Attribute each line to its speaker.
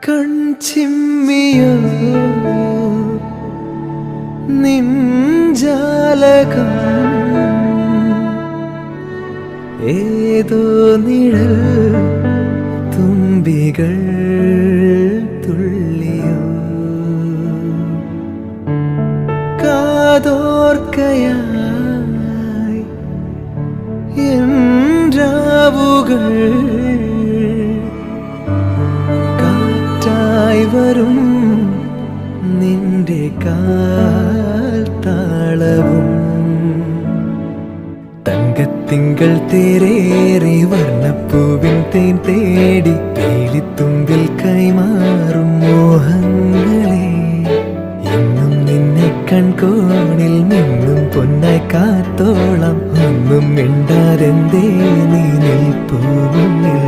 Speaker 1: കൺചിമ്മിയോ നിൻജാലകം ഏതോ നിഴൽ തുമ്പികൾ തുള്ളിയോ കാതോർക്കയായി എൻ രാവുകൾ കാറ്റായി വരും നിന്റെ കാൽ താളവും തങ്കത്തിങ്കൾ തേരേറി വർണ്ണപ്പൂവിൻ തേൻ തേടി വേലിത്തുമ്പിൽ കൈമാറും മോഹങ്ങളെ എന്നും നിന്നെ കൺകോണിൽ നിന്നും പൊന്നായി കാത്തോളം ഒന്നും മിണ്ടാതെന്തേ നീ നിൽപ്പൂ മുന്നിൽ.